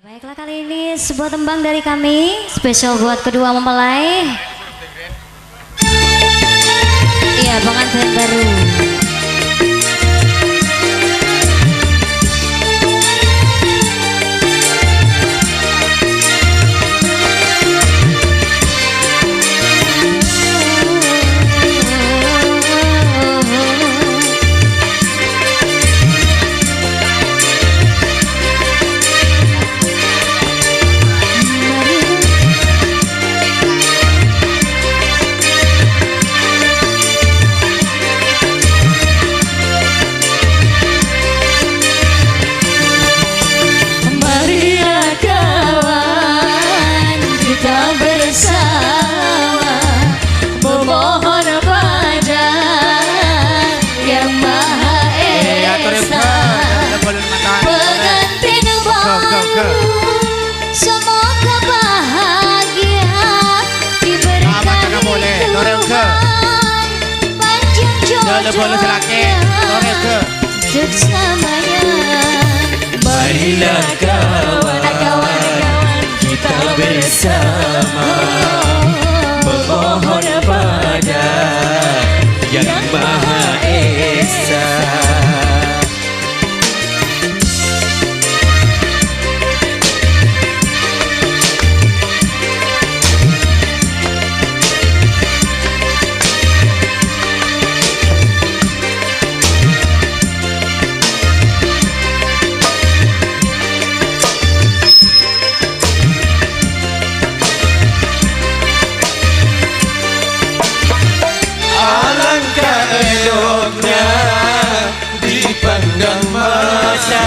Baiklah, kali ini sebuah tembang dari kami spesial buat kedua mempelai. Iya, pengantin baru. Semoga bahagia diberkahi Tuhan, panjang jodohnya untuk selamanya. Marilah kawan-kawan kita bersama memohon pada Yang Maha Esa. Dipandang masa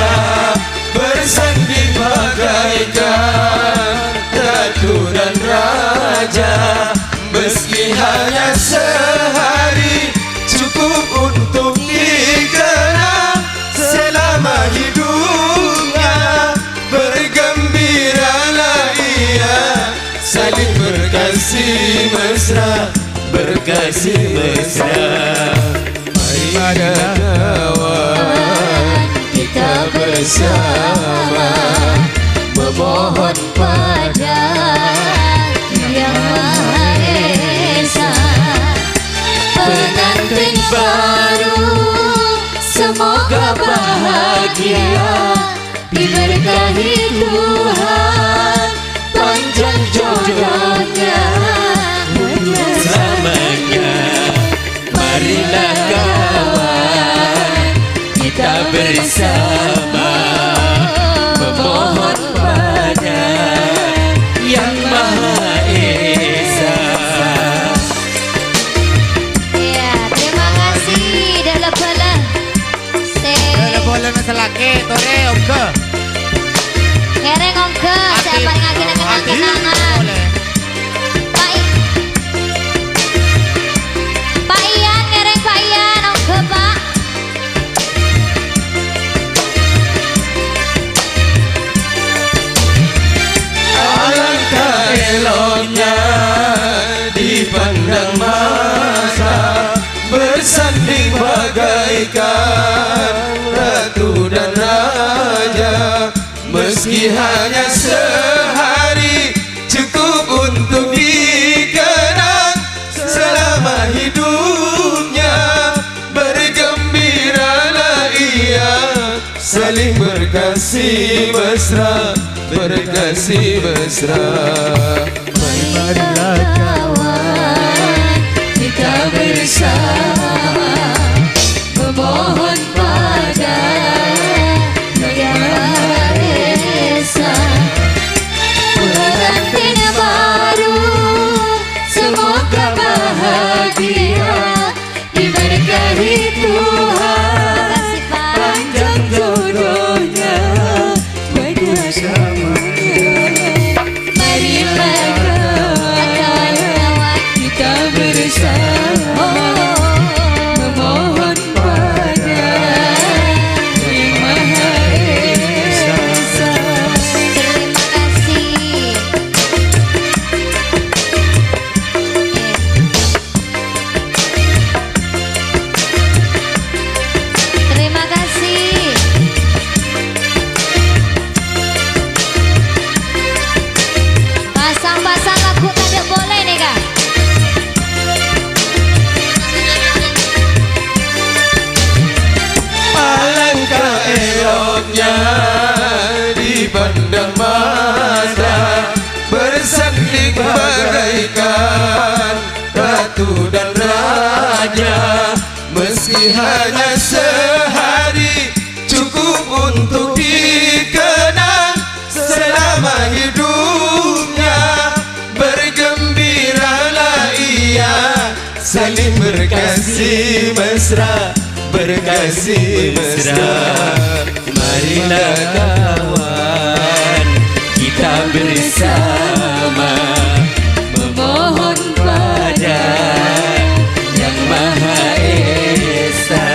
bersanding bagaikan ratu dan raja, meski hanya sehari cukup untuk dikenang selama hidupnya. Bergembiralah ia saling berkasih mesra, berkasih mesra. Marilah kawan kita bersama memohon pada Yang Maha Esa. pengantin baru Semoga bahagia diberkahi Tuhan, panjang jodohnya bersamanya. Marilah kawan kita bersama memohon pada Yang Maha Esa. Ya, terima kasih. Dalam bola bola nasa laki, tore, omke. ngereng ongke, siapa yang ngakin-ngakin Pak Ian, ngereng Pak Ian, ongke Pak. Alangkah eloknya dipandang masa bersanding bagaikan ratu dan raja, meski hanya sehari cukup untuk dikenang selama hidupnya. Bergembiralah ia saling berkasih mesra, berkasih mesra. Marilah kawan kita bersama memohon pada Yang Maha Esa. Pengantin baru semoga bahagia diberkahi Tuhan, panjang jodohnya bersamanya. Marilah kawan-kawan kita bersama mesra, berkasih mesra. Marilah kawan, kita bersama memohon pada Yang Maha Esa.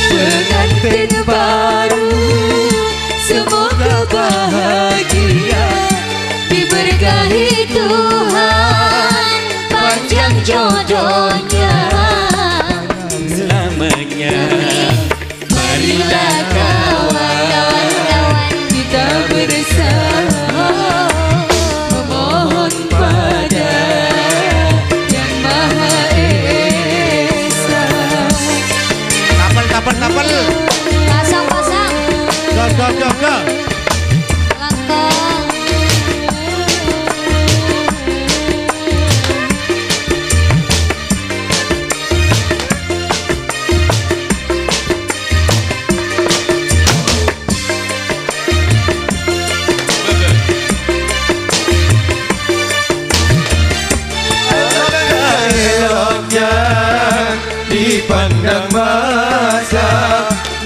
Pengantin baru semoga bahagia, Diberkahi Tuhan, panjang jodohnya selamanya. Marilah kawan, kita bersama memohon pada Yang Maha Esa. Kapal. Pasang-pasang Go. langkah. Eloknya dipandang masa,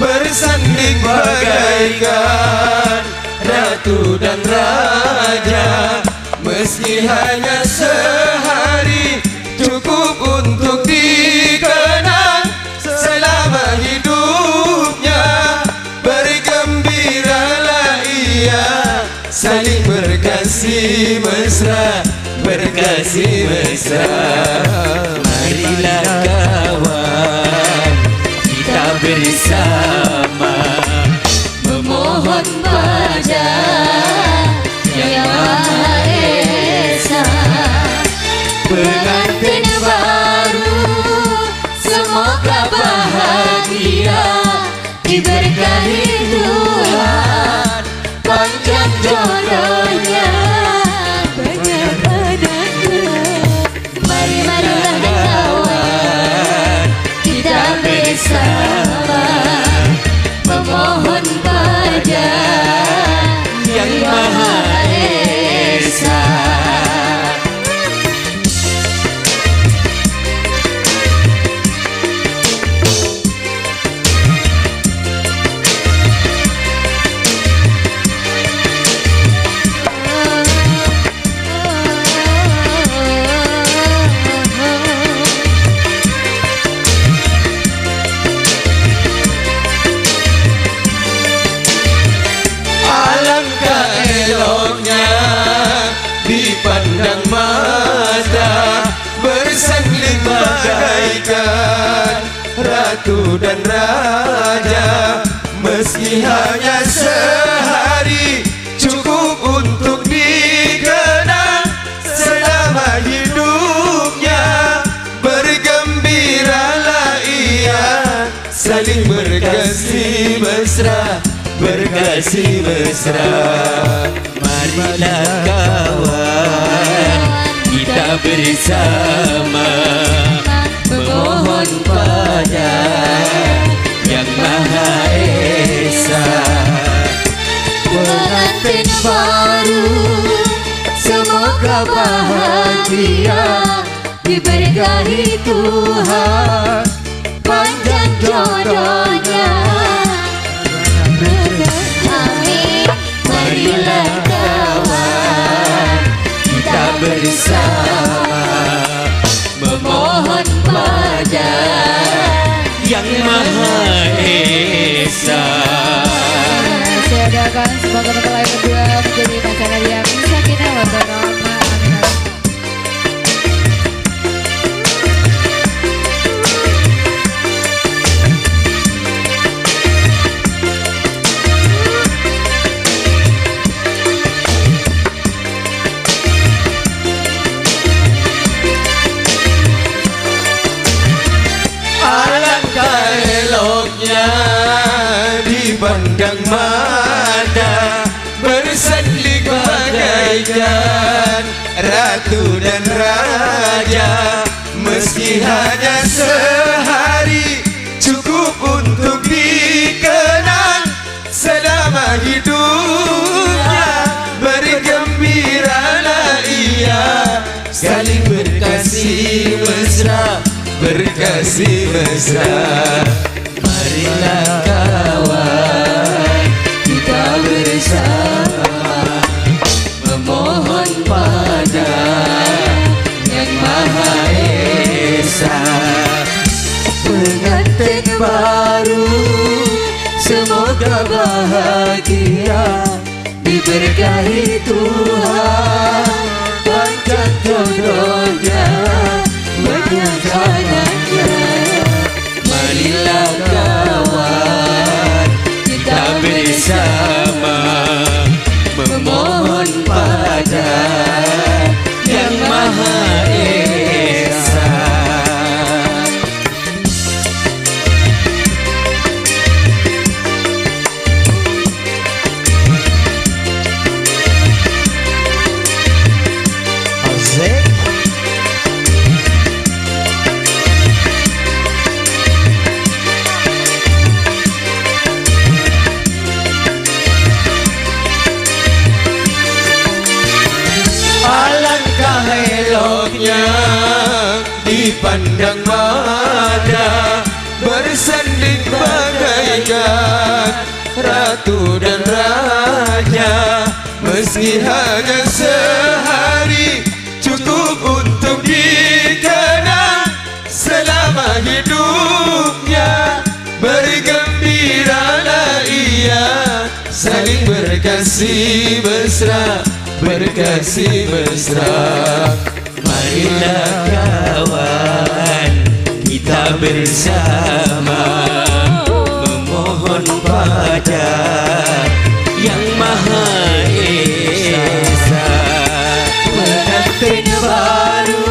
bersanding bagaikan ratu dan raja. Meski hanya sehari, cukup untuk dikenang selama hidupnya. Bergembiralah ia, saling berkasih mesra, berkasih mesra. Marilah kawan, kita bersama memohon pada Yang Maha Esa. Pengantin baru semoga bahagia, diberkahi Tuhan, panjang jodohnya, banyak anaknya. Marilah kawan, kita bersama memohon pada Yang Maha Esa. Alangkah eloknya dipandang mata, bersanding bagaikan ratu dan raja. Meski hanya sehari, cukup untuk dikenang selama hidupnya. Bergembiralah ia, saling berkasih mesra, berkasih mesra. Marilah kawan, kita bersama memohon pada Yang Maha Esa. Pengantin baru semoga bahagia, diberkahi Tuhan, panjang jodohnya. Amin. Marilah kawan, kita bersama memohon pada Yang Maha Esa. Saya doakan semoga mempelai berdua menjadi pasangan yang sakinah wawarahmah. Amin. Alangkah eloknya dipandang mata, bersanding bagaikan ratu dan raja. Meski hanya sehari, cukup untuk dikenang selama hidupnya. Bergembiralah ia, saling berkasih mesra, berkasih mesra. mesra. Marilah kawan, kita bersama memohon pada Yang Maha Esa. Pengantin baru semoga bahagia, diberkahi Tuhan, panjang jodohnya, banyak anaknya. Marilah kawan, kita bersama memohon pada Yang Maha Esa. Alangkah eloknya dipandang mata, bersanding bagaikan ratu dan raja. Meski hanya sehari, cukup untuk dikenang selama hidupnya. Bergembiralah ia, saling berkasih mesra, berkasih mesra. Marilah kawan, kita bersama memohon pada Yang Maha Esa. Pengantin baru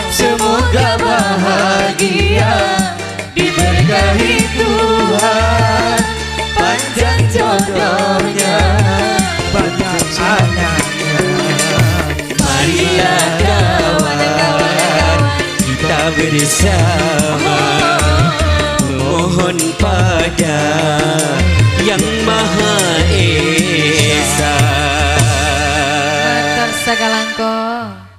semoga bahagia, diberkahi Tuhan, panjang jodohnya, banyak anaknya. Marilah kawan, kita bersama memohon pada Yang Maha Esa. Matur sakalangkung.